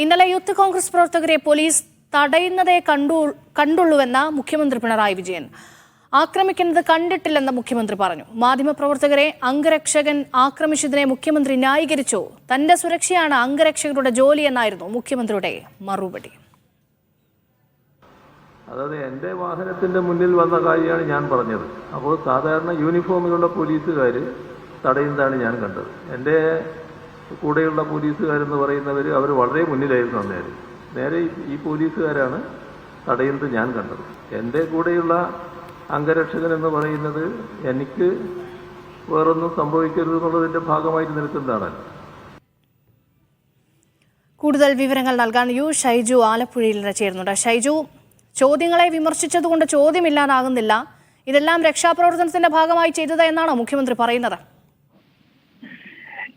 ഇന്നലെ യൂത്ത് കോൺഗ്രസ് പ്രവർത്തകരെ പോലീസ് തടയുന്നതേ കണ്ടുള്ളൂവെന്ന മുഖ്യമന്ത്രി പിണറായി വിജയൻ. ആക്രമിക്കുന്നത് കണ്ടിട്ടില്ലെന്ന് മുഖ്യമന്ത്രി പറഞ്ഞു. മാധ്യമപ്രവർത്തകരെ അംഗരക്ഷകൻ ആക്രമിച്ചതിനെ മുഖ്യമന്ത്രി ന്യായീകരിച്ചു. തന്റെ സുരക്ഷയാണ് അംഗരക്ഷകരുടെ ജോലിയെന്നായിരുന്നു മുഖ്യമന്ത്രിയുടെ മറുപടി. അതായത് എൻ്റെ വാഹനത്തിൻ്റെ മുന്നിൽ വന്ന കാര്യമാണ് ഞാൻ പറഞ്ഞത്. അപ്പോൾ സാധാരണ യൂണിഫോമിലുള്ള പോലീസുകാർ തടയുന്നതാണ് ഞാൻ കണ്ടത്. എൻ്റെ കൂടെയുള്ള പോലീസുകാരെന്ന് പറയുന്നവർ അവർ വളരെ മുന്നിലായിരുന്നു അന്നേരം. നേരെ ഈ പോലീസുകാരാണ് തടയുന്നത് ഞാൻ കണ്ടത്. എൻ്റെ കൂടെയുള്ള അംഗരക്ഷകൻ എന്ന് പറയുന്നത് എനിക്ക് വേറൊന്നും സംഭവിക്കരുത് എന്നുള്ളതിൻ്റെ ഭാഗമായിട്ട് നിൽക്കുന്നതാണ്. കൂടുതൽ വിവരങ്ങൾ നൽകാൻ ഷൈജു ആലപ്പുഴയിൽ ചേരുന്നുണ്ട്. ഷൈജു, ചോദ്യങ്ങളെ വിമർശിച്ചതുകൊണ്ട് ചോദ്യമില്ലാതാകുന്നില്ല, ഇതെല്ലാം രക്ഷാപ്രവർത്തനത്തിന്റെ ഭാഗമായി ചെയ്തത് എന്നാണോ മുഖ്യമന്ത്രി പറയുന്നത്?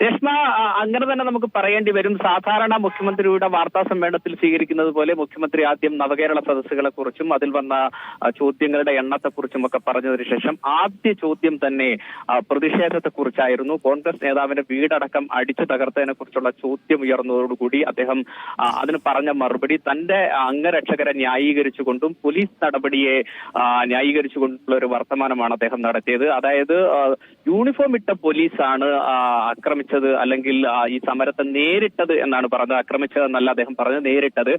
രശ്മ, അങ്ങനെ തന്നെ നമുക്ക് പറയേണ്ടി വരും. സാധാരണ മുഖ്യമന്ത്രിയുടെ വാർത്താ സമ്മേളനത്തിൽ സ്വീകരിക്കുന്നത് പോലെ മുഖ്യമന്ത്രി ആദ്യം നവകേരള സദസ്സുകളെ കുറിച്ചും അതിൽ വന്ന ചോദ്യങ്ങളുടെ എണ്ണത്തെക്കുറിച്ചും ഒക്കെ പറഞ്ഞതിന് ശേഷം ആദ്യ ചോദ്യം തന്നെ പ്രതിഷേധത്തെക്കുറിച്ചായിരുന്നു. കോൺഗ്രസ് നേതാവിന്റെ വീടടക്കം അടിച്ചു തകർത്തതിനെ കുറിച്ചുള്ള ചോദ്യം ഉയർന്നതോടുകൂടി അദ്ദേഹം അതിന് പറഞ്ഞ മറുപടി തന്റെ അംഗരക്ഷകരെ ന്യായീകരിച്ചുകൊണ്ടും പോലീസ് നടപടിയെ ന്യായീകരിച്ചുകൊണ്ടുള്ള ഒരു വർത്തമാനമാണ് അദ്ദേഹം നടത്തിയത്. അതായത് യൂണിഫോം ഇട്ട പോലീസാണ് ആക്രമിച്ചത്, അല്ലെങ്കിൽ ഈ സമരത്തെ നേരിട്ടത് എന്നാണ് പറഞ്ഞത്. ആക്രമിച്ചതെന്നല്ല അദ്ദേഹം പറഞ്ഞത്, നേരിട്ടത്.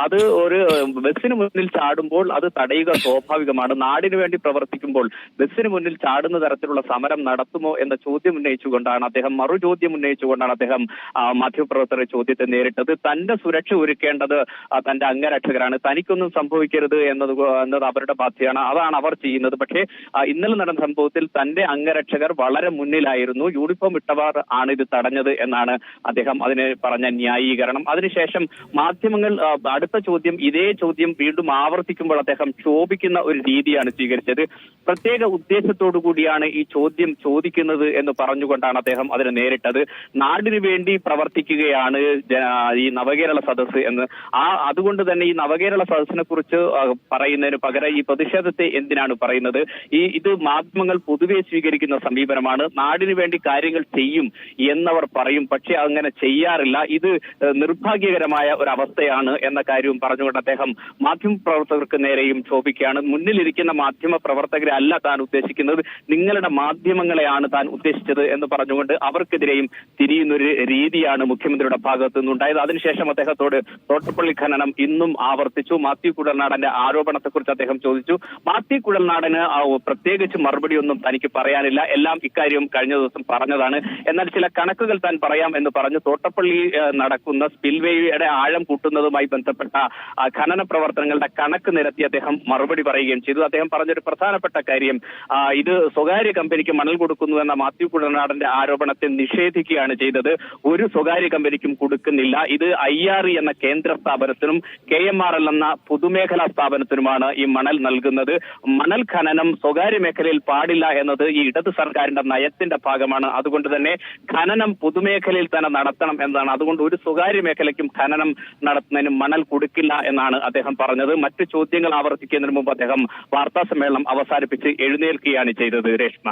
അത് ഒരു ബസ്സിന് മുന്നിൽ ചാടുമ്പോൾ അത് തടയുക സ്വാഭാവികമാണ്. നാടിനു വേണ്ടി പ്രവർത്തിക്കുമ്പോൾ ബസ്സിന് മുന്നിൽ ചാടുന്ന തരത്തിലുള്ള സമരം നടത്തുമോ എന്ന ചോദ്യം ഉന്നയിച്ചുകൊണ്ടാണ് അദ്ദേഹം മാധ്യമപ്രവർത്തകരുടെ ചോദ്യത്തെ നേരിട്ടത്. തന്റെ സുരക്ഷ ഒരുക്കേണ്ടത് തന്റെ അംഗരക്ഷകരാണ്, തനിക്കൊന്നും സംഭവിക്കരുത് എന്നത് അവരുടെ ബാധ്യതയാണ്, അതാണ് അവർ ചെയ്യുന്നത്. പക്ഷേ ഇന്നലെ നടന്ന സംഭവത്തിൽ തന്റെ അംഗരക്ഷകർ വളരെ മുന്നിലായിരുന്നു. യൂണിഫോം ഇട്ടവർ ആണ് ഇത് തടഞ്ഞത് എന്നാണ് അദ്ദേഹം അതിന് പറഞ്ഞ ന്യായീകരണം. അതിനുശേഷം മാധ്യമങ്ങൾ അടുത്ത ചോദ്യം, ഇതേ ചോദ്യം വീണ്ടും ആവർത്തിക്കുമ്പോൾ അദ്ദേഹം ക്ഷോഭിക്കുന്ന ഒരു രീതിയാണ് സ്വീകരിച്ചത്. പ്രത്യേക ഉദ്ദേശത്തോടു കൂടിയാണ് ഈ ചോദ്യം ചോദിക്കുന്നത് എന്ന് പറഞ്ഞുകൊണ്ടാണ് അദ്ദേഹം അതിനെ നേരിട്ടത്. നാടിനു വേണ്ടി പ്രവർത്തിക്കുകയാണ് ഈ നവകേരള സദസ്സ് എന്ന്. അതുകൊണ്ട് തന്നെ ഈ നവകേരള സദസ്സിനെ കുറിച്ച് പറയുന്നതിന് പകരം ഈ പ്രതിഷേധത്തെ എന്തിനാണ് പറയുന്നത്? ഇത് മാധ്യമങ്ങൾ പൊതുവെ സ്വീകരിക്കുന്ന സമീപനമാണ്. നാടിനു വേണ്ടി കാര്യങ്ങൾ ചെയ്യും എന്നവർ പറയും, പക്ഷെ അങ്ങനെ ചെയ്യാറില്ല. ഇത് നിർഭാഗ്യകരമായ ഒരു അവസ്ഥയാണ് എന്ന കാര്യവും പറഞ്ഞുകൊണ്ട് അദ്ദേഹം മാധ്യമപ്രവർത്തകർക്ക് നേരെയും ക്ഷോഭിക്കുകയാണ്. മുന്നിലിരിക്കുന്ന മാധ്യമ പ്രവർത്തകരെ അല്ല താൻ ഉദ്ദേശിക്കുന്നത്, നിങ്ങളുടെ മാധ്യമങ്ങളെയാണ് താൻ ഉദ്ദേശിച്ചത് എന്ന് പറഞ്ഞുകൊണ്ട് അവർക്കെതിരെയും തിരിയുന്നൊരു രീതിയാണ് മുഖ്യമന്ത്രിയുടെ ഭാഗത്തു നിന്നുണ്ടായത്. അതിനുശേഷം അദ്ദേഹത്തോട് തോട്ടപ്പള്ളി ഖനനം ഇന്നും ആവർത്തിച്ചു. മാത്യു കുഴൽനാടന്റെ ആരോപണത്തെക്കുറിച്ച് അദ്ദേഹം ചോദിച്ചു. മാത്യു കുഴൽനാടന് പ്രത്യേകിച്ച് മറുപടിയൊന്നും തനിക്ക് പറയാനില്ല, എല്ലാം ഇക്കാര്യം കഴിഞ്ഞ ദിവസം പറഞ്ഞതാണ്. എന്നാൽ ചില കണക്കുകൾ താൻ പറയാം എന്ന് പറഞ്ഞു തോട്ടപ്പള്ളി നടക്കുന്ന സ്പിൽവേയുടെ ആഴം കൂട്ടുന്നതുമായി ബന്ധപ്പെട്ട ഖനന പ്രവർത്തനങ്ങളുടെ കണക്ക് നിരത്തി അദ്ദേഹം മറുപടി പറയുകയും ചെയ്തു. അദ്ദേഹം പറഞ്ഞൊരു പ്രധാനപ്പെട്ട കാര്യം, ഇത് സ്വകാര്യ കമ്പനിക്ക് മണൽ കൊടുക്കുന്നു എന്ന മാത്യു കുഴൽനാടന്റെ ആരോപണത്തെ നിഷേധിക്കുകയാണ് ചെയ്തത്. ഒരു സ്വകാര്യ കമ്പനിക്കും കൊടുക്കുന്നില്ല. ഇത് IRE എന്ന കേന്ദ്ര സ്ഥാപനത്തിനും KMRL എന്ന പൊതുമേഖലാ സ്ഥാപനത്തിനുമാണ് ഈ മണൽ നൽകുന്നത്. മണൽ ഖനനം സ്വകാര്യ മേഖലയിൽ പാടില്ല എന്നത് ഈ ഇടത് സർക്കാരിന്റെ നയത്തിന്റെ ഭാഗമാണ്. അതുകൊണ്ട് തന്നെ ഖനനം പൊതുമേഖലയിൽ തന്നെ നടത്തണം എന്നതാണ്. അതുകൊണ്ട് ഒരു സ്വകാര്യ മേഖലയ്ക്കും ഖനനം നടത്തുന്നതിന് മണൽ കൊടുക്കില്ല എന്നാണ് അദ്ദേഹം പറഞ്ഞത്. മറ്റു ചോദ്യങ്ങൾ ആവർത്തിക്കുന്നതിന് മുമ്പ് അദ്ദേഹം വാർത്താ സമ്മേളനം അവസാനിപ്പിച്ച് എഴുന്നേൽക്കുകയാണ് ചെയ്തത്. രേഷ്മ.